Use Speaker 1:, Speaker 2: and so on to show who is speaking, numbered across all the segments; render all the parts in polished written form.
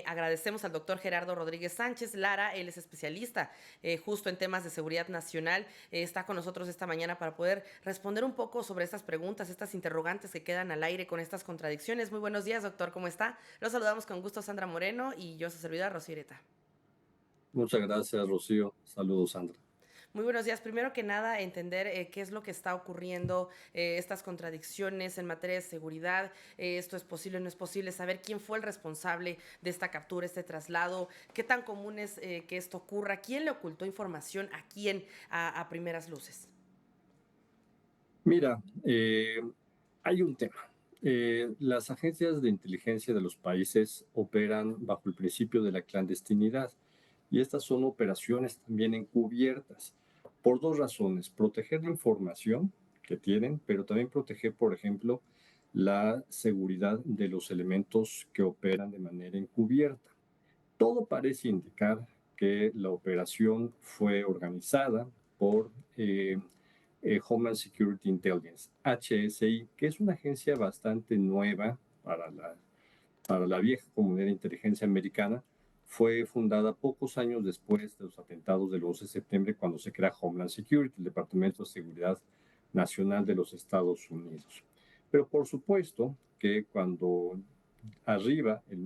Speaker 1: Agradecemos al doctor Gerardo Rodríguez Sánchez Lara, él es especialista justo en temas de seguridad nacional, está con nosotros esta mañana para poder responder un poco sobre estas preguntas, estas interrogantes que quedan al aire con estas contradicciones. Muy buenos días, doctor, ¿cómo está? Los saludamos con gusto Sandra Moreno y yo, su servidora Rocío Ireta.
Speaker 2: Muchas gracias, Rocío. Saludos, Sandra.
Speaker 1: Muy buenos días. Primero que nada, entender qué es lo que está ocurriendo, estas contradicciones en materia de seguridad. Esto es posible, no es posible. Saber quién fue el responsable de esta captura, este traslado. Qué tan común es que esto ocurra. ¿Quién le ocultó información a quién a primeras luces?
Speaker 2: Mira, hay un tema. Las agencias de inteligencia de los países operan bajo el principio de la clandestinidad y estas son operaciones también encubiertas por dos razones. Proteger la información que tienen, pero también proteger, por ejemplo, la seguridad de los elementos que operan de manera encubierta. Todo parece indicar que la operación fue organizada por Homeland Security Intelligence, HSI, que es una agencia bastante nueva para la vieja comunidad de inteligencia americana. Fue fundada pocos años después de los atentados del 11 de septiembre, cuando se crea Homeland Security, el Departamento de Seguridad Nacional de los Estados Unidos. Pero por supuesto que cuando arriba el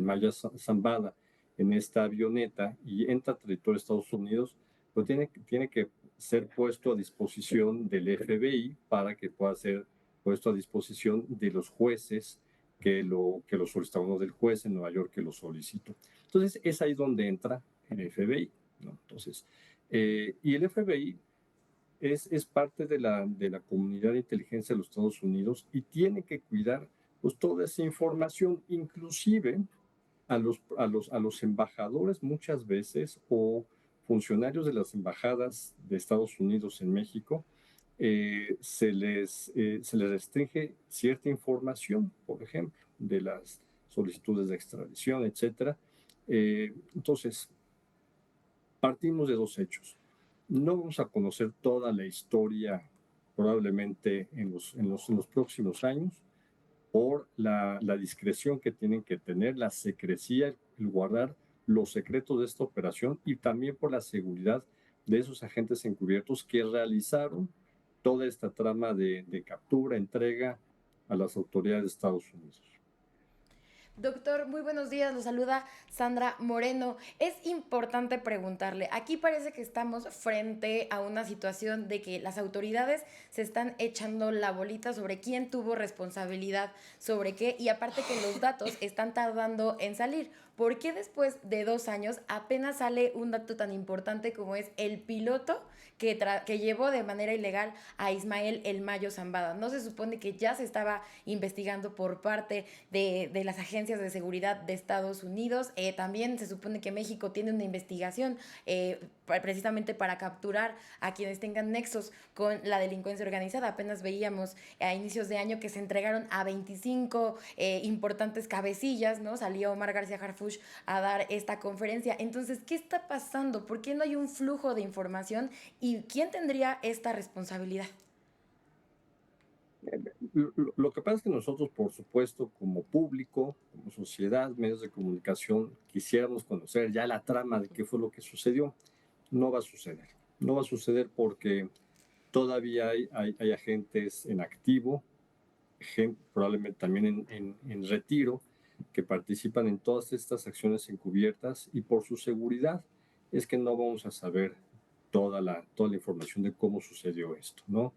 Speaker 2: Maya Zambada en esta avioneta y entra a territorio de Estados Unidos, pues tiene que ser puesto a disposición del FBI para que pueda ser puesto a disposición de los jueces que lo solicitaron, del juez en Nueva York que lo solicitó. Entonces, es ahí donde entra el FBI, ¿no? Entonces, y el FBI es parte de la comunidad de inteligencia de los Estados Unidos y tiene que cuidar pues, toda esa información, inclusive a los embajadores muchas veces o funcionarios de las embajadas de Estados Unidos en México, se les restringe cierta información, por ejemplo, de las solicitudes de extradición, etcétera. Entonces, partimos de dos hechos. No vamos a conocer toda la historia probablemente en los próximos años por la discreción que tienen que tener, la secrecía, el guardar los secretos de esta operación y también por la seguridad de esos agentes encubiertos que realizaron toda esta trama de captura, entrega a las autoridades de Estados Unidos.
Speaker 3: Doctor, muy buenos días, lo saluda Sandra Moreno. Es importante preguntarle, aquí parece que estamos frente a una situación de que las autoridades se están echando la bolita sobre quién tuvo responsabilidad sobre qué y aparte que los datos están tardando en salir. ¿Por qué después de 2 años apenas sale un dato tan importante como es el piloto que llevó de manera ilegal a Ismael El Mayo Zambada? ¿No se supone que ya se estaba investigando por parte de las agencias de seguridad de Estados Unidos? También se supone que México tiene una investigación precisamente para capturar a quienes tengan nexos con la delincuencia organizada. Apenas veíamos a inicios de año que se entregaron a 25 importantes cabecillas, ¿no? Salió Omar García Harfuch a dar esta conferencia. Entonces, ¿qué está pasando? ¿Por qué no hay un flujo de información? ¿Y quién tendría esta responsabilidad?
Speaker 2: Lo que pasa es que nosotros, por supuesto, como público, como sociedad, medios de comunicación, quisiéramos conocer ya la trama de qué fue lo que sucedió. No va a suceder. No va a suceder porque todavía hay agentes en activo, probablemente también en retiro, que participan en todas estas acciones encubiertas y por su seguridad es que no vamos a saber toda la información de cómo sucedió esto, ¿no?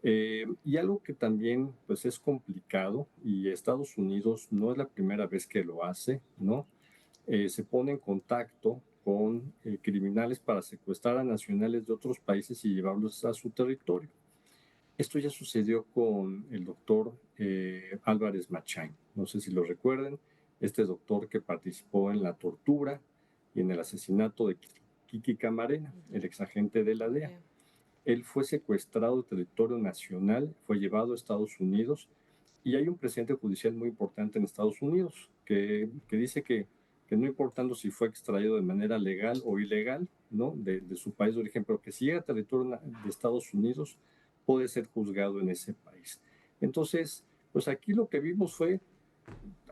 Speaker 2: Y algo que también pues es complicado y Estados Unidos no es la primera vez que lo hace, ¿no? Se pone en contacto con criminales para secuestrar a nacionales de otros países y llevarlos a su territorio. Esto ya sucedió con el doctor Álvarez Machain. No sé si lo recuerden, este doctor que participó en la tortura y en el asesinato de Kiki Camarena, el exagente de la DEA.
Speaker 1: Sí.
Speaker 2: Él fue secuestrado de territorio nacional, fue llevado a Estados Unidos y hay un presidente judicial muy importante en Estados Unidos que dice que no importando si fue extraído de manera legal o ilegal, ¿no? De su país de origen, pero que si llega a territorio de Estados Unidos puede ser juzgado en ese país. Entonces, pues aquí lo que vimos fue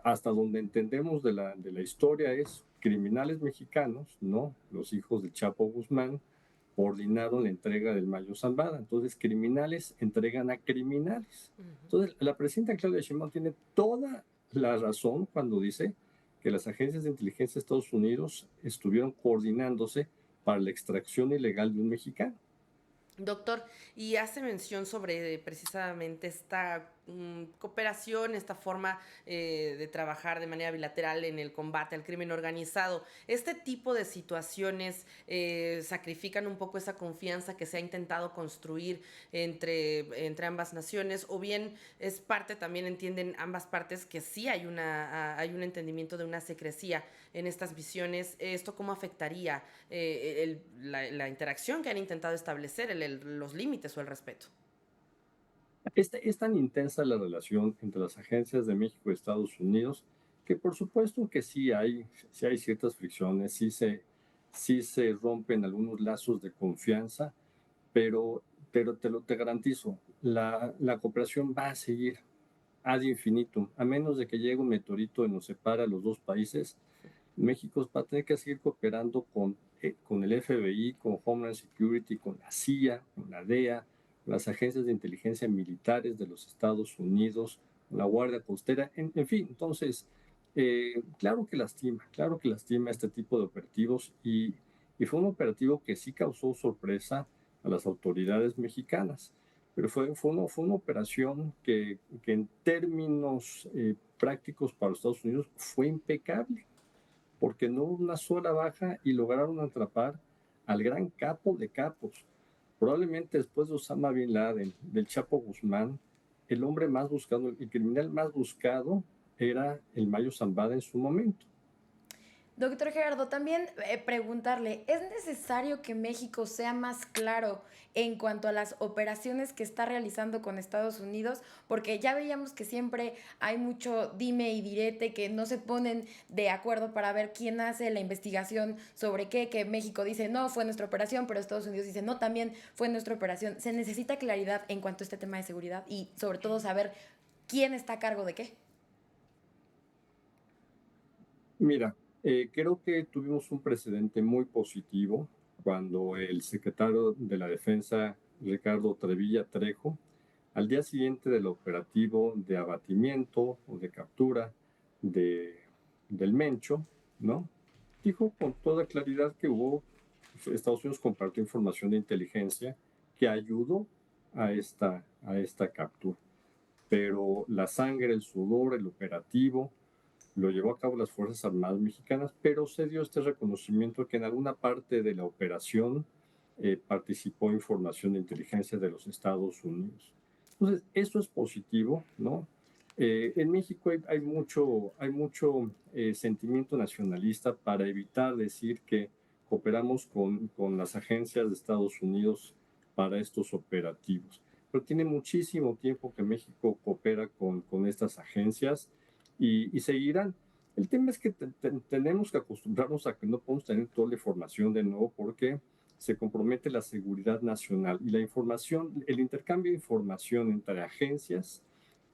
Speaker 2: hasta donde entendemos de la historia es criminales mexicanos, ¿no? Los hijos del Chapo Guzmán coordinaron la entrega del Mayo Zambada. Entonces, criminales entregan a criminales. Entonces, la presidenta Claudia Sheinbaum tiene toda la razón cuando dice que las agencias de inteligencia de Estados Unidos estuvieron coordinándose para la extracción ilegal de un mexicano.
Speaker 1: Doctor, y hace mención sobre precisamente esta cooperación, esta forma de trabajar de manera bilateral en el combate al crimen organizado. ¿Este tipo de situaciones sacrifican un poco esa confianza que se ha intentado construir entre ambas naciones? ¿O bien es parte, también entienden ambas partes que sí hay un entendimiento de una secrecía en estas misiones? ¿Esto cómo afectaría la interacción que han intentado establecer, los límites o el respeto?
Speaker 2: Es tan intensa la relación entre las agencias de México y Estados Unidos que por supuesto que sí hay ciertas fricciones, sí se rompen algunos lazos de confianza, pero, te garantizo, la cooperación va a seguir ad infinitum, a menos de que llegue un meteorito y nos separa a los dos países. México va a tener que seguir cooperando con el FBI, con Homeland Security, con la CIA, con la DEA, con las agencias de inteligencia militares de los Estados Unidos, con la Guardia Costera, en fin. Entonces, claro que lastima este tipo de operativos y fue un operativo que sí causó sorpresa a las autoridades mexicanas, pero fue una operación que en términos prácticos para los Estados Unidos fue impecable porque no hubo una sola baja y lograron atrapar al gran capo de capos. Probablemente después de Osama Bin Laden, del Chapo Guzmán, el hombre más buscado, el criminal más buscado era el Mayo Zambada en su momento.
Speaker 3: Doctor Gerardo, también preguntarle, ¿es necesario que México sea más claro en cuanto a las operaciones que está realizando con Estados Unidos? Porque ya veíamos que siempre hay mucho dime y direte, que no se ponen de acuerdo para ver quién hace la investigación sobre qué, que México dice, no, fue nuestra operación, pero Estados Unidos dice, no, también fue nuestra operación. Se necesita claridad en cuanto a este tema de seguridad y sobre todo saber quién está a cargo de qué.
Speaker 2: Mira, creo que tuvimos un precedente muy positivo cuando el secretario de la Defensa, Ricardo Trevilla Trejo, al día siguiente del operativo de abatimiento o de captura de, del Mencho, ¿no? Dijo con toda claridad que Estados Unidos compartió información de inteligencia que ayudó a esta captura. Pero la sangre, el sudor, el operativo, lo llevó a cabo las Fuerzas Armadas Mexicanas, pero se dio este reconocimiento que en alguna parte de la operación participó información de inteligencia de los Estados Unidos. Entonces, eso es positivo, ¿no? En México hay mucho sentimiento nacionalista para evitar decir que cooperamos con las agencias de Estados Unidos para estos operativos. Pero tiene muchísimo tiempo que México coopera con estas agencias y seguirán. El tema es que tenemos que acostumbrarnos a que no podemos tener toda la información de nuevo porque se compromete la seguridad nacional y la información, el intercambio de información entre agencias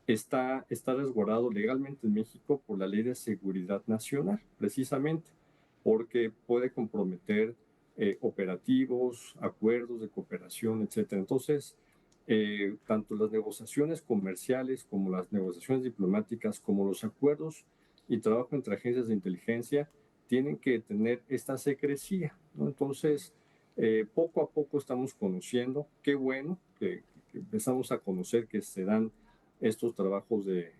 Speaker 2: está resguardado legalmente en México por la Ley de Seguridad Nacional, precisamente, porque puede comprometer operativos, acuerdos de cooperación, etcétera. Entonces, tanto las negociaciones comerciales como las negociaciones diplomáticas, como los acuerdos y trabajo entre agencias de inteligencia, tienen que tener esta secrecía, ¿no? Entonces, poco a poco estamos conociendo, qué bueno que empezamos a conocer que se dan estos trabajos de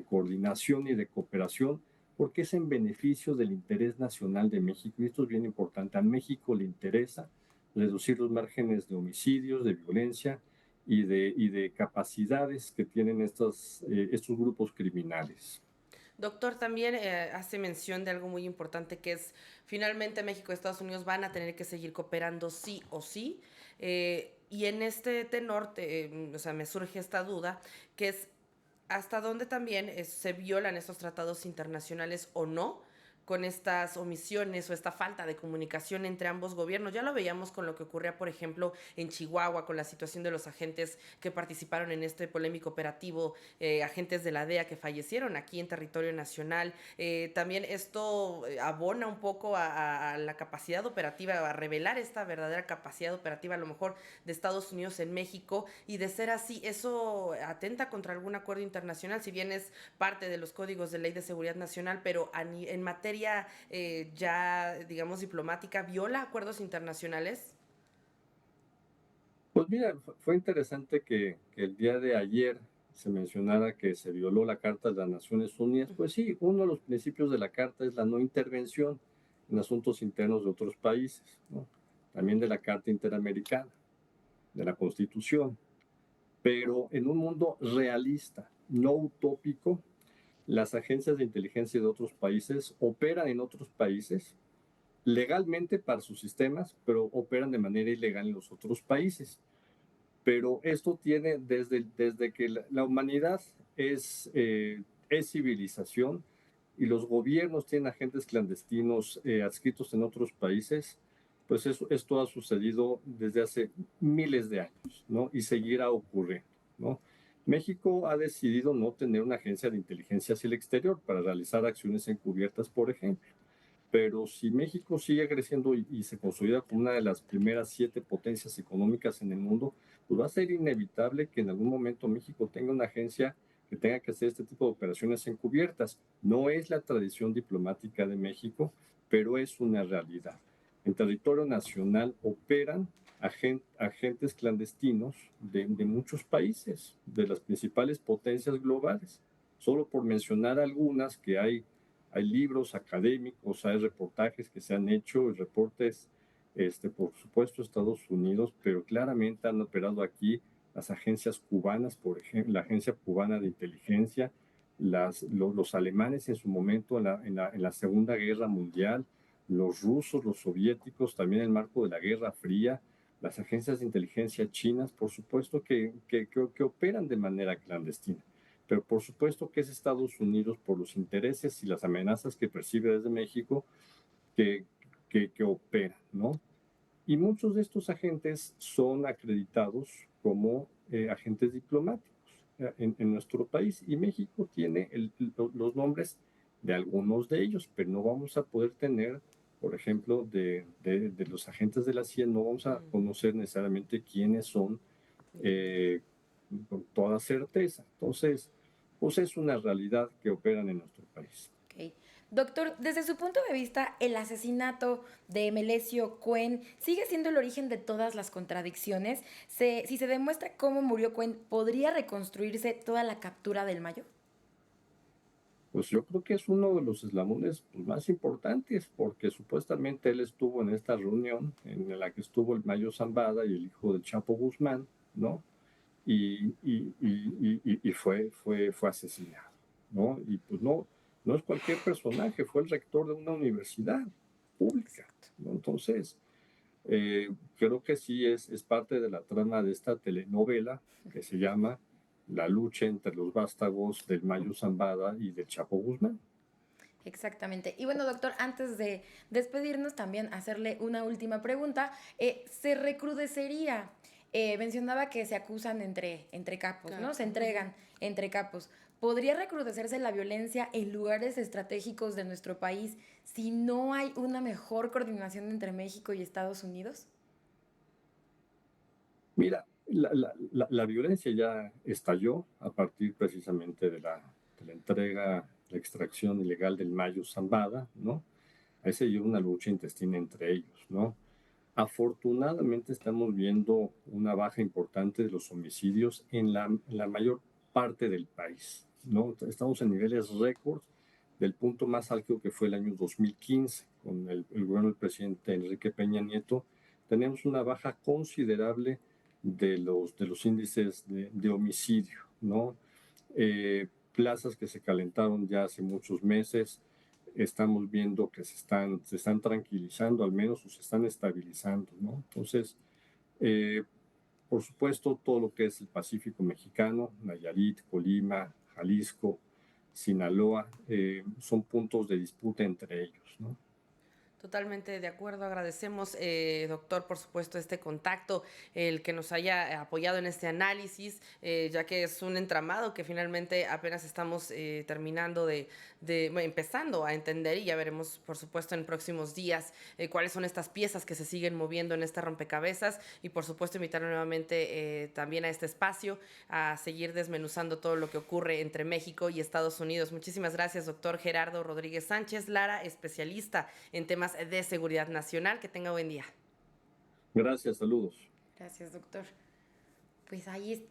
Speaker 2: coordinación y de cooperación, porque es en beneficio del interés nacional de México. Y esto es bien importante. A México le interesa reducir los márgenes de homicidios, de violencia y de capacidades que tienen estos grupos criminales.
Speaker 1: Doctor, también hace mención de algo muy importante que es finalmente México y Estados Unidos van a tener que seguir cooperando sí o sí. Y en este tenor, o sea, me surge esta duda, que es hasta dónde también se violan estos tratados internacionales o no, con estas omisiones o esta falta de comunicación entre ambos gobiernos. Ya lo veíamos con lo que ocurría, por ejemplo, en Chihuahua, con la situación de los agentes que participaron en este polémico operativo, agentes de la DEA que fallecieron aquí en territorio nacional. También esto abona un poco a la capacidad operativa, a revelar esta verdadera capacidad operativa, a lo mejor de Estados Unidos en México, y de ser así, eso atenta contra algún acuerdo internacional, si bien es parte de los códigos de ley de seguridad nacional, pero en materia ya, digamos, diplomática, ¿viola acuerdos internacionales?
Speaker 2: Pues mira, fue interesante que el día de ayer se mencionara que se violó la Carta de las Naciones Unidas. Pues sí, uno de los principios de la Carta es la no intervención en asuntos internos de otros países, ¿no? También de la Carta Interamericana, de la Constitución. Pero en un mundo realista, no utópico, las agencias de inteligencia de otros países operan en otros países legalmente para sus sistemas, pero operan de manera ilegal en los otros países. Pero esto tiene desde que la humanidad es civilización y los gobiernos tienen agentes clandestinos adscritos en otros países, pues esto ha sucedido desde hace miles de años, ¿no? Y seguirá ocurriendo, ¿no? México ha decidido no tener una agencia de inteligencia hacia el exterior para realizar acciones encubiertas, por ejemplo. Pero si México sigue creciendo y se consolida como una de las primeras 7 potencias económicas en el mundo, pues va a ser inevitable que en algún momento México tenga una agencia que tenga que hacer este tipo de operaciones encubiertas. No es la tradición diplomática de México, pero es una realidad. En territorio nacional operan agentes clandestinos de muchos países, de las principales potencias globales. Solo por mencionar algunas que hay libros académicos, hay reportajes que se han hecho, reportes, por supuesto, Estados Unidos, pero claramente han operado aquí las agencias cubanas, por ejemplo, la Agencia Cubana de Inteligencia, los alemanes en su momento en la Segunda Guerra Mundial, los rusos, los soviéticos, también en el marco de la Guerra Fría, las agencias de inteligencia chinas, por supuesto que operan de manera clandestina. Pero por supuesto que es Estados Unidos, por los intereses y las amenazas que percibe desde México, que operan, ¿no? Y muchos de estos agentes son acreditados como agentes diplomáticos en nuestro país. Y México tiene los nombres de algunos de ellos, pero no vamos a poder tener, por ejemplo, de los agentes de la CIA, no vamos a conocer necesariamente quiénes son con toda certeza. Entonces, pues es una realidad que operan en nuestro país.
Speaker 3: Ok. Doctor, desde su punto de vista, el asesinato de Melesio Cuen sigue siendo el origen de todas las contradicciones. Si se demuestra cómo murió Cuen, ¿podría reconstruirse toda la captura del Mayo?
Speaker 2: Pues yo creo que es uno de los eslabones más importantes, porque supuestamente él estuvo en esta reunión en la que estuvo el Mayo Zambada y el hijo del Chapo Guzmán, ¿no? Y fue asesinado, ¿no? Y pues no es cualquier personaje, fue el rector de una universidad pública, ¿no? Entonces, creo que sí es parte de la trama de esta telenovela que se llama La lucha entre los vástagos del Mayo Zambada y del Chapo Guzmán.
Speaker 3: Exactamente. Y bueno, doctor, antes de despedirnos, también hacerle una última pregunta. ¿Se recrudecería? Mencionaba que se acusan entre capos, ¿no? Se entregan entre capos. ¿Podría recrudecerse la violencia en lugares estratégicos de nuestro país si no hay una mejor coordinación entre México y Estados Unidos?
Speaker 2: Mira, la violencia ya estalló a partir precisamente de la entrega, la extracción ilegal del Mayo Zambada, ¿no? Ahí se dio una lucha intestina entre ellos, ¿no? Afortunadamente estamos viendo una baja importante de los homicidios en la mayor parte del país, ¿no? Estamos en niveles récord del punto más alto que fue el año 2015, con el gobierno del presidente Enrique Peña Nieto. Tenemos una baja considerable de los índices de homicidio, ¿no? Plazas que se calentaron ya hace muchos meses, estamos viendo que se están tranquilizando al menos o se están estabilizando, ¿no? Entonces, por supuesto, todo lo que es el Pacífico mexicano, Nayarit, Colima, Jalisco, Sinaloa, son puntos de disputa entre ellos, ¿no?
Speaker 1: Totalmente de acuerdo, agradecemos, doctor, por supuesto, este contacto, el que nos haya apoyado en este análisis, ya que es un entramado que finalmente apenas estamos terminando bueno, empezando a entender y ya veremos, por supuesto, en próximos días cuáles son estas piezas que se siguen moviendo en este rompecabezas y, por supuesto, invitar nuevamente también a este espacio a seguir desmenuzando todo lo que ocurre entre México y Estados Unidos. Muchísimas gracias, doctor Gerardo Rodríguez Sánchez Lara, especialista en temas de seguridad nacional. Que tenga buen día.
Speaker 2: Gracias, saludos.
Speaker 3: Gracias, doctor. Pues ahí está.